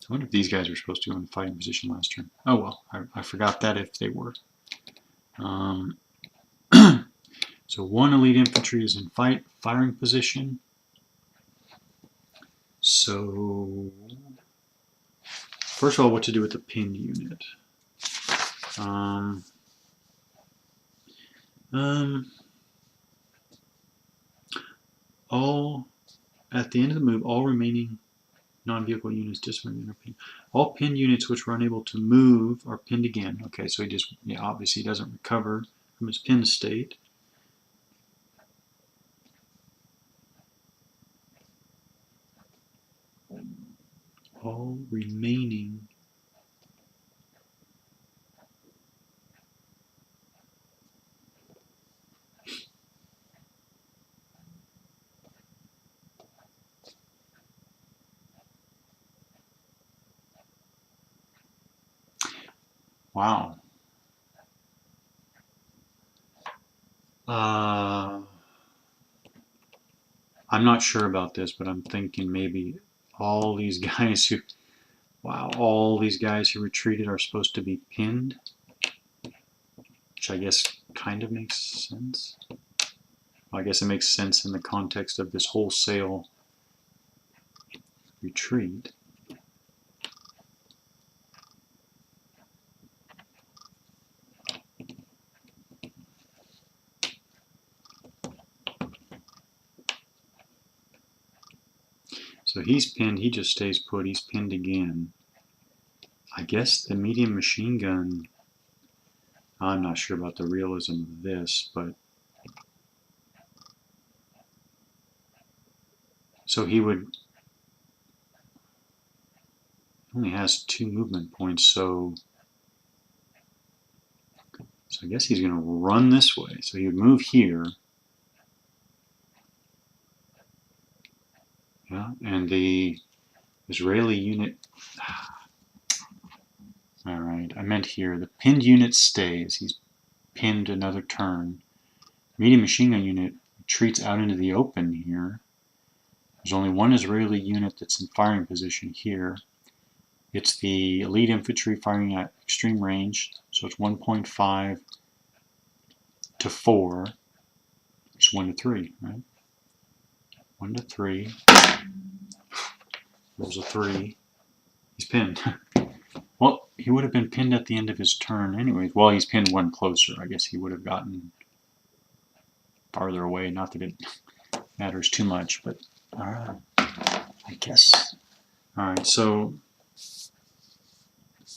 wonder if these guys were supposed to go in fighting position last turn. Oh well, I forgot that if they were. So one elite infantry is in firing position. So first of all, what to do with the pinned unit? All at the end of the move, all remaining non-vehicle units disarmed or pinned. All pinned units which were unable to move are pinned again. Okay, so he just obviously doesn't recover from his pinned state. All remaining wow. I'm not sure about this, but I'm thinking maybe all these guys who, all these guys who retreated are supposed to be pinned, which I guess kind of makes sense. Well, I guess it makes sense in the context of this wholesale retreat. So he's pinned, he just stays put, he's pinned again. I guess the medium machine gun, I'm not sure about the realism of this, but so he would, only has 2 movement points, so I guess he's going to run this way. So he would move here. Yeah, and the Israeli unit, all right, I meant here, the pinned unit stays. He's pinned another turn. Medium machine gun unit retreats out into the open here. There's only one Israeli unit that's in firing position here. It's the elite infantry firing at extreme range, so it's 1.5 to 4. It's 1 to 3, right? 1 to 3. Rolls a 3. He's pinned. Well, he would have been pinned at the end of his turn anyways. Well, he's pinned 1 closer. I guess he would have gotten farther away. Not that it matters too much, but alright. I guess. Alright, so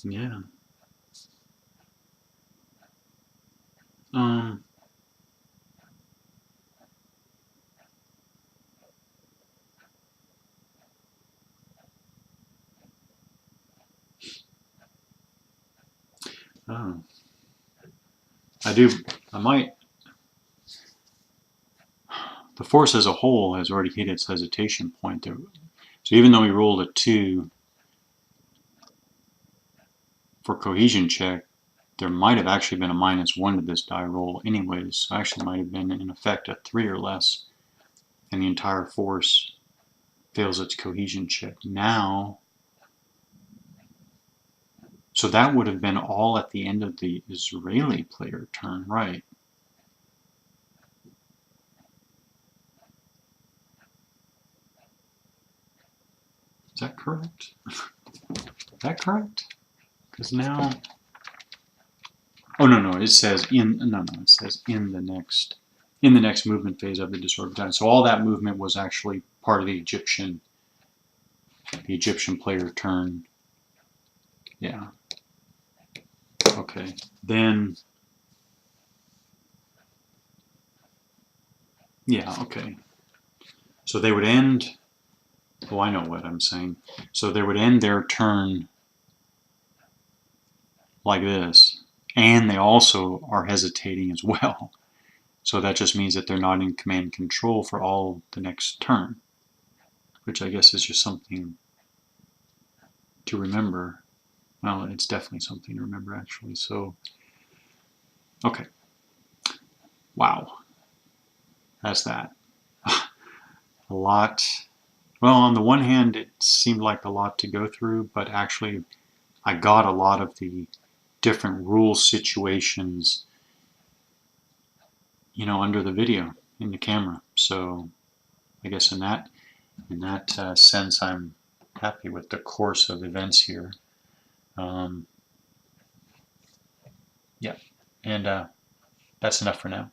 yeah. Oh. I might. The force as a whole has already hit its hesitation point. So even though we rolled a 2 for cohesion check, there might have actually been a -1 to this die roll anyways. So actually might have been in effect a 3 or less, and the entire force fails its cohesion check. Now, so that would have been all at the end of the Israeli player turn, right? Is that correct? Is that correct? Because now, oh no, it says it says in the next movement phase of the disordered time. So all that movement was actually part of the Egyptian player turn. Yeah. Okay. Then, yeah. Okay. So they would end. Oh, I know what I'm saying. So they would end their turn like this, and they also are hesitating as well. So that just means that they're not in command and control for all the next turn, which I guess is just something to remember. Well, it's definitely something to remember, actually. So, okay. Wow. That's that. A lot. Well, on the one hand, it seemed like a lot to go through, but actually I got a lot of the different rule situations, under the video in the camera. So I guess in that sense, I'm happy with the course of events here. Yeah, and that's enough for now.